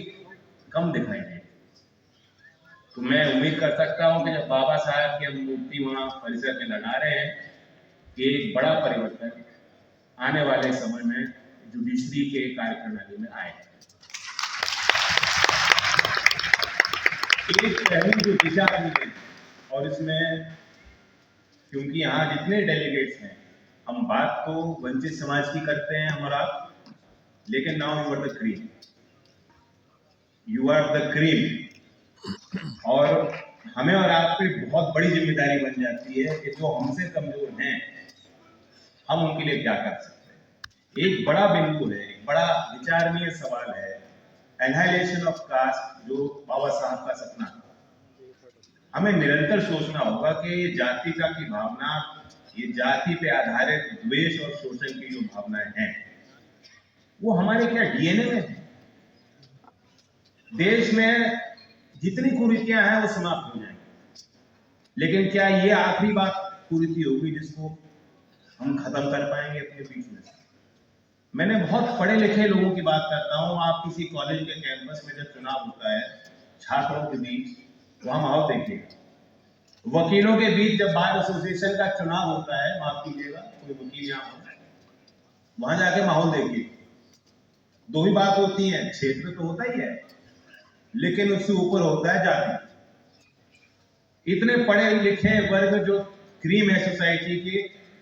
कम दिखाई दे। तो मैं उम्मीद कर सकता हूं कि जब बाबा साहब की हम मूर्ति वहां परिसर में लगा रहे हैं, कि एक बड़ा परिवर्तन आने वाले समय में जुडिशरी के कार्यप्रणाली में आएगा। एक पहली जो दिशा है, और इसमें क्योंकि यहाँ जितने डेलीगेट्स हैं, हम बात तो वंचित समाज की करते हैं हम और आप, लेकिन now you are the cream, you are the cream. और हमें और आप पे बहुत बड़ी जिम्मेदारी बन जाती है कि जो हमसे कमजोर हैं, हम उनके लिए क्या कर सकते हैं। एक बड़ा बिंदु है, एक बड़ा विचारणीय सवाल है, एनहाइलेशन ऑफ कास्ट, जो बाबा साहब का सपना था। हमें निरंतर सोचना होगा कि ये जातिता की भावना, ये जाति पे आधारित द्वेष और शोषण की जो भावनाएं हैं, वो हमारे क्या डीएनए में है। देश में जितनी कुरीतियां हैं वो समाप्त हो जाएंगी, लेकिन क्या ये आखिरी बात कुरीति होगी जिसको हम खत्म कर पाएंगे अपने बीच में? मैंने बहुत पढ़े लिखे लोगों की बात करता हूँ। आप किसी कॉलेज के कैंपस में जब चुनाव होता है छात्रों के बीच, वहां माहौल देखिएगा। वकीलों के बीच जब बार एसोसिएशन का चुनाव होता है, माफ कीजिएगा कोई वकील यहाँ हो, वहां जाके माहौल देखिए। दो ही बात होती है, क्षेत्र तो होता ही है, लेकिन उससे ऊपर होता है जाति। इतने पढ़े लिखे वर्ग जो क्रीम है सोसाइटी के,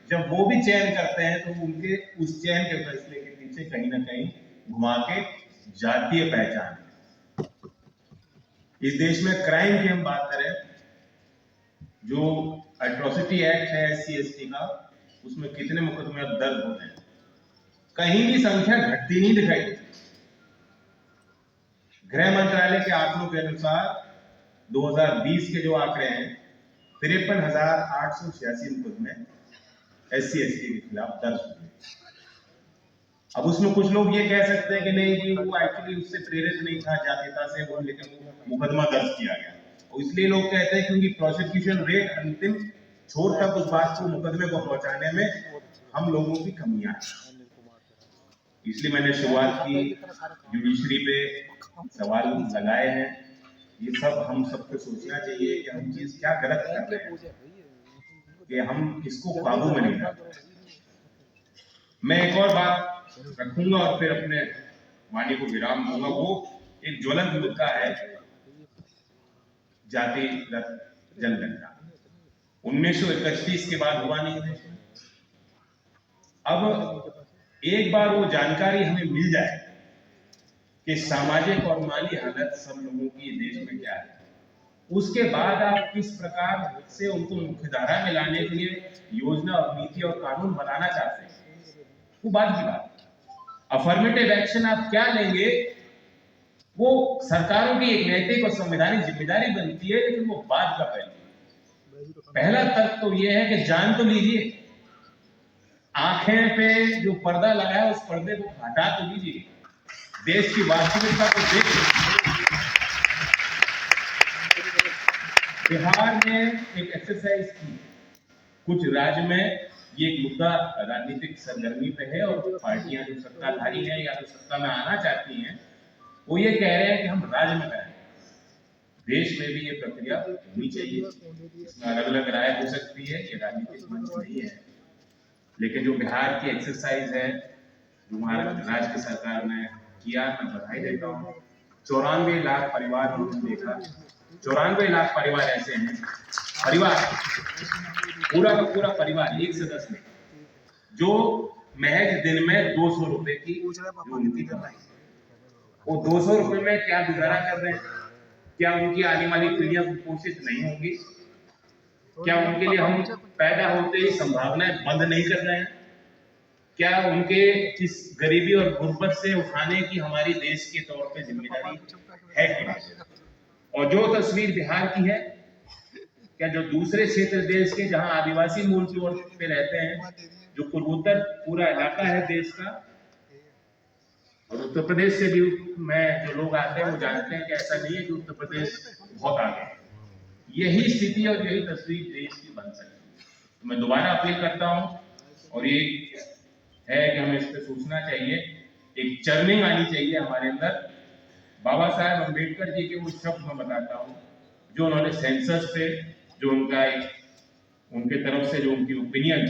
जब वो भी चयन करते हैं तो उनके उस चयन के फैसले के पीछे कहीं ना कहीं घुमा के जातीय पहचान। इस देश में क्राइम की हम बात करें, जो एट्रोसिटी एक्ट है SC/ST का, उसमें कितने मुकदमे अब दर्ज हो गए, कहीं भी संख्या घटती नहीं दिखाई देती। गृह मंत्रालय के आंकड़ों के अनुसार 2020 के जो आंकड़े हैं, 53,886 मुकदमे SC/ST के खिलाफ दर्ज हुए। अब उसमें कुछ लोग ये कह सकते हैं कि नहीं जी, वो एक्चुअली उससे प्रेरित नहीं था जातीयता से, वो लेकिन वो मुकदमा दर्ज किया गया। और इसलिए लोग कहते हैं क्योंकि प्रोसिक्यूशन रेट, अंतिम छोर तक उस बात को, मुकदमे को पहुंचाने में हम लोगों की कमियां हैं। इसलिए मैंने शुरुआत की, जुडिशरी पे सवाल लगाए हैं। ये सब हम सबको सोचना चाहिए कि हम चीज क्या गलत कर रहे हैं, कि हम इसको काबू में नहीं रखते। मैं एक और बात रखूंगा और फिर अपने वाणी को विराम दूंगा। वो एक ज्वलंत मुद्दा है जातिगत जनगणना। 1931 के बाद हुआ नहीं देश में। अब एक बार वो जानकारी हमें मिल जाए कि सामाजिक और माली हालत सब लोगों की देश में क्या है, उसके बाद आप किस प्रकार से उनको मुख्यधारा में लाने के लिए योजना और नीति और कानून बनाना चाहते हैं, वो बात की बात। अफर्मेटिव एक्शन आप क्या लेंगे, वो सरकारों की एक नैतिक और संवैधानिक जिम्मेदारी बनती है, लेकिन वो बात का पहला तर्क तो ये है कि जान तो लीजिए, आंखें पे जो पर्दा लगा है उस पर्दे को हटा तो लीजिए। देश की वास्तविकता को देख बिहार ने एक एक्सरसाइज की। कुछ राज्य में ये एक मुद्दा राजनीतिक सरगर्मी पे है और पार्टियां जो सत्ताधारी हैं या जो सत्ता में आना चाहती हैं वो ये कह रहे हैं कि हम राज्य में कराएं। देश में भी ये प्रक्रिया होनी चाहिए। इसमें अलग अलग राय हो सकती है, ये राजनीतिक मंच नहीं है, लेकिन जो बिहार की एक्सरसाइज है जो महाराष्ट्र राज्य की सरकार ने किया, मैं बधाई देता हूँ। 94 लाख परिवार को देखा, 94 लाख परिवार ऐसे हैं, परिवार पूरा का पूरा परिवार एक सदस्य में, जो महज दिन में 200 रुपए की जो उनकी कमाई, वो 200 रुपए में क्या गुजारा कर रहे हैं? क्या उनकी आने वाली पीढ़ियां कुपोषित नहीं होंगी? क्या उनके लिए हम पैदा होते ही संभावनाएं बंद नहीं कर रहे हैं? क्या उनके इस गरीबी और गुर्बत से उठाने की हमारी देश के तौर पे जिम्मेदारी है कि नहीं? और जो तस्वीर बिहार की है, क्या जो दूसरे क्षेत्र देश के जहां आदिवासी मूल तौर पे रहते हैं, जो पूर्वोत्तर पूरा इलाका है देश का, और उत्तर प्रदेश से भी मैं जो लोग आते हैं वो जानते हैं कि ऐसा नहीं है कि उत्तर प्रदेश बहुत आगे है। यही स्थिति और यही तस्वीर देश की बन सकती है। तो मैं दोबारा अपील करता हूं और ये है कि हमें इस पर सोचना चाहिए, एक चर्निंग आनी चाहिए हमारे अंदर। बाबा साहेब अम्बेडकर जी के वो शब्द मैं बताता हूँ जो उन्होंने सेंसस पे, जो उनका एक उनके तरफ से जो उनकी ओपिनियन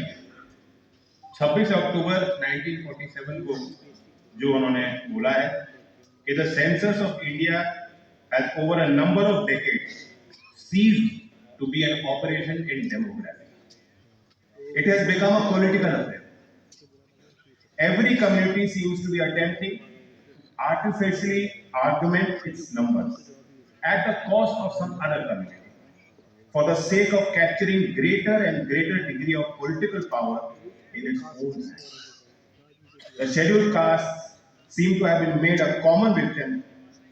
26 अक्टूबर 1947 को जो उन्होंने बोला है कि the census of India has over a number of decades ceased to be an operation in democracy. It has become a political affair. Every community seems to be attempting artificially augment its numbers at the cost of some other community for the sake of capturing greater and greater degree of political power in its own hands. The scheduled castes seem to have been made a common victim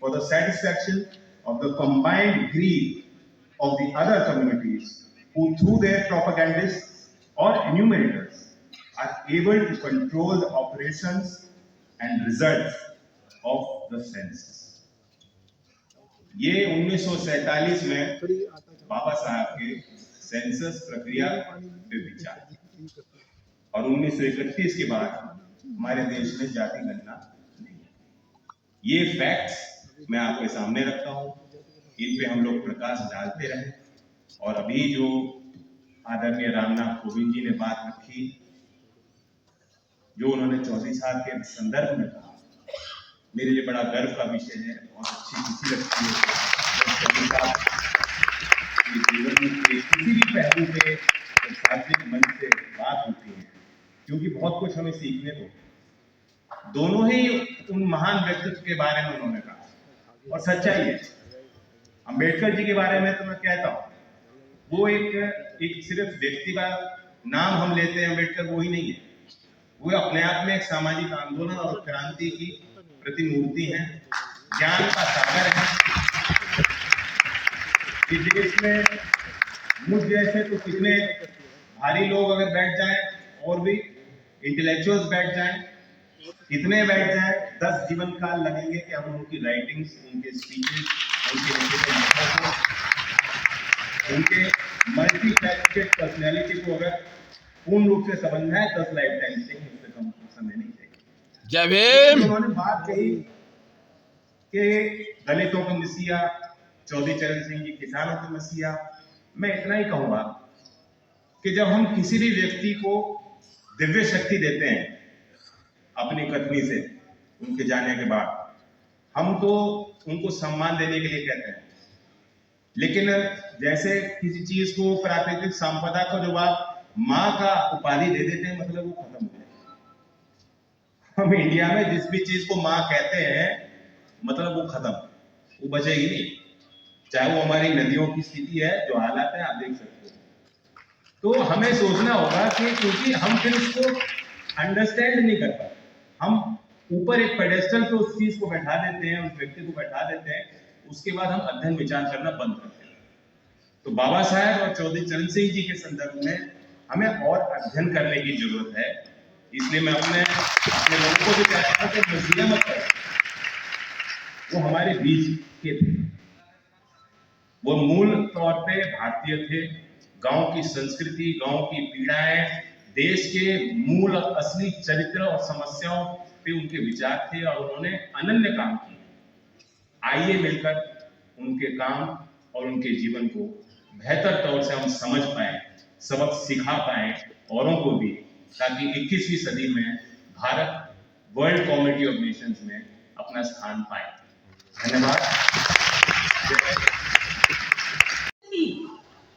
for the satisfaction of the combined greed of the other communities who, through their propagandists or enumerators, are able to control the operations and results of the census. ये 1947 में बाबा साहब के census प्रक्रिया पे विचार, और 1931 के बाद हमारे देश में जाति गणना नहीं है। ये फैक्ट्स मैं आपके सामने रखता हूँ, इन पे हम लोग प्रकाश डालते रहे। और अभी जो आदरणीय रामनाथ कोविंद जी ने बात रखी, जो उन्होंने चौधरी साहब के संदर्भ में कहा, मेरे लिए बड़ा गर्व का विषय है। और अच्छी खुशी लगती है जब चौधरी साहब के जीवन के किसी भी पहलू पे सार्वजनिक मंच से बात होती है, क्योंकि बहुत कुछ हमें सीखने को। दोनों ही उन महान व्यक्तित्व के बारे में उन्होंने कहा, और सच्चाई है। अम्बेडकर जी के बारे में तो मैं कहता हूँ, वो एक सिर्फ व्यक्ति का नाम हम लेते हैं अम्बेडकर, वो ही नहीं है। वो अपने आप में एक सामाजिक आंदोलन और क्रांति की प्रतिमूर्ति है, ज्ञान का सागर है। इस देश में मुझ जैसे तो कितने भारी लोग अगर बैठ जाएं, और भी इंटेलेक्चुअल्स बैठ जाएं, कितने बैठ जाएं, 10 जीवन काल लगेंगे कि हम उनकी राइटिंग्स, उनके स्पीचेस, उनके मल्टी फैसेटेड पर्सनैलिटी को अगर पूर्ण रूप से समझना है 10 लाइफ टाइम से, इससे कम समय नहीं चाहिए। जय भीम। उन्होंने बात कही कि दलितों का मसीहा चौधरी चरण सिंह जी, किसानों का मसीहा। मैं इतना ही कहूंगा कि जब हम किसी भी व्यक्ति को दिव्य शक्ति देते हैं अपनी कथनी से, उनके जाने के बाद, हम तो उनको सम्मान देने के लिए कहते हैं। लेकिन जैसे किसी चीज को, प्राकृतिक संपदा को जब आप माँ का उपाधि दे देते हैं, मतलब वो खत्म हो जाए। हम इंडिया में जिस भी चीज को माँ कहते हैं, मतलब वो खत्म, वो बचेगी नहीं। चाहे वो हमारी नदियों की स्थिति है, जो हालात है आप देख सकते हो। तो हमें सोचना होगा कि क्योंकि हम फिर उसको अंडरस्टैंड नहीं कर पाते, हम ऊपर एक पेडेस्टल पे उस चीज को बैठा देते हैं, उस व्यक्ति को बैठा देते हैं, उसके बाद हम अध्ययन विचार करना बंद करते हैं। तो बाबा साहेब और चौधरी चरण सिंह जी के संदर्भ में हमें और अध्ययन करने की जरूरत है। इसलिए मैं अपने लोगों को भी कहता हूं कि मजबूरियां मत करो, वो हमारे बीच के थे। वो मूल तौर पे भारतीय थे। गांव की संस्कृति, गांव की पीड़ाएं, देश के मूल असली चरित्र और समस्याओं पे उनके विचार थे और उन्होंने अनन्य काम किए। आइए मिलकर उनके काम और उनके जीवन को बेहतर तौर से हम समझ पाए, सबक सिखा पाए औरों को भी, ताकि 21वीं सदी में Bharat world comedy of Nations में अपना स्थान पाए। धन्यवाद।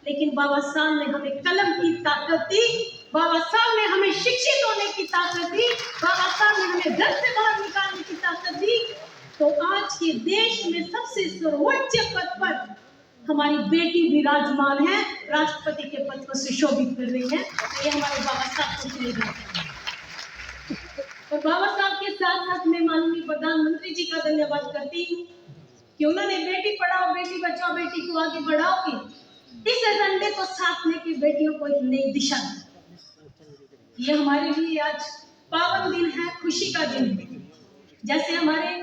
लेकिन बाबा साहब ने हमें कलम की ताकत दी, बाबा साहब ने हमें शिक्षित होने की ताकत दी, बाबा साहब ने हमें घर से बाहर निकालने की ताकत दी। तो आज के देश में सबसे सर्वोच्च पद पर हमारी बेटी विराजमान है, राष्ट्रपति के पद को सुशोभित कर रही है। ये हमारे बाबा साहब को मिलेगा। और बाबा साहब के साथ साथ मैं माननीय प्रधानमंत्री जी का धन्यवाद करती हूँ कि उन्होंने बेटी पढ़ाओ बेटी बचाओ बेटी को आगे बढ़ाओ की इस एजेंडे को साथ लेकर बेटियों को एक नई दिशा दी। ये हमारे लिए आज पावन दिन है, खुशी का दिन है। जैसे हमारे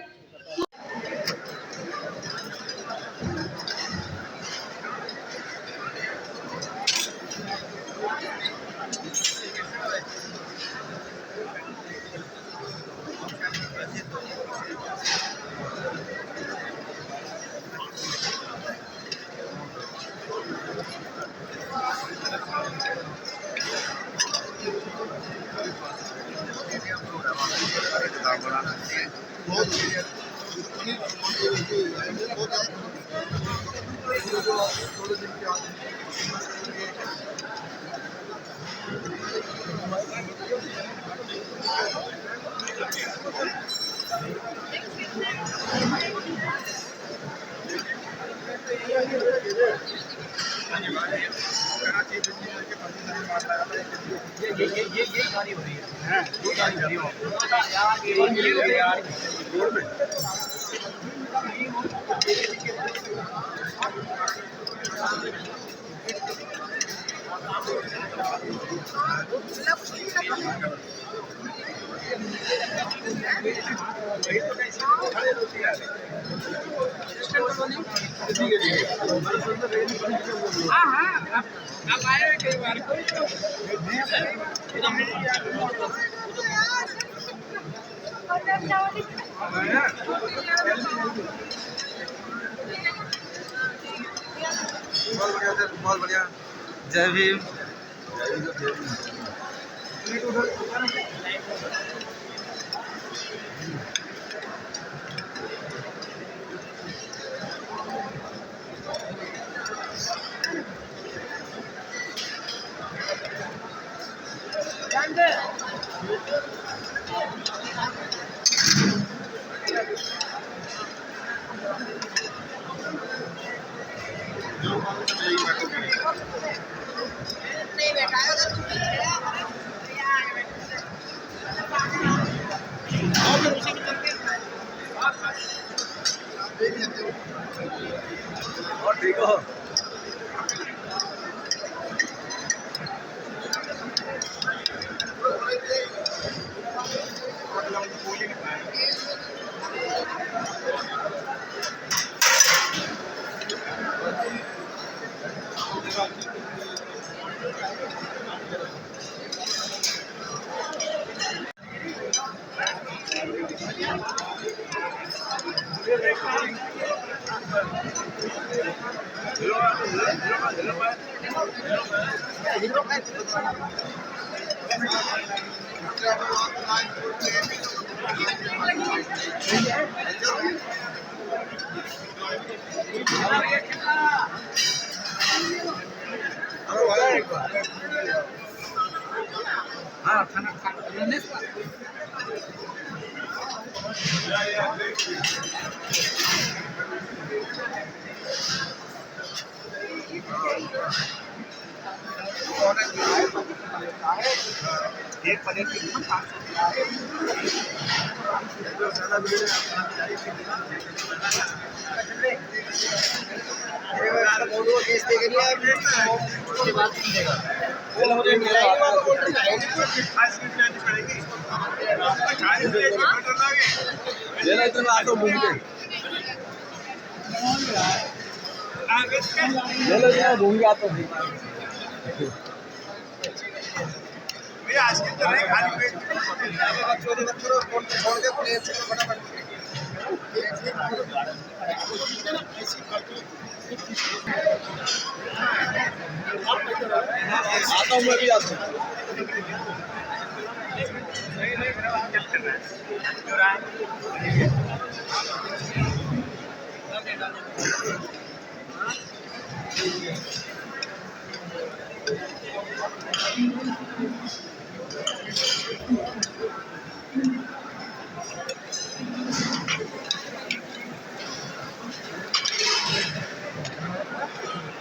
ये गाड़ी हो रही है, ये गाड़ी हो रही है यार, रोड में हाँ, आप आए हैं कई बार। बहुत बढ़िया। जय भीम। और ठीक हो? हाँ, खाना एक पनीर की ऑटो भैया आज की तरह खाली पेट छोड़ के प्लेट से फटाफट आता हूँ मैं भी आता हूँ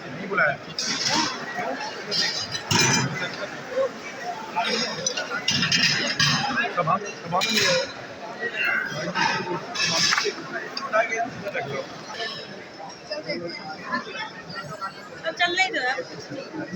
नहीं बुलाया कबाब नहीं है तो चल नहीं रहा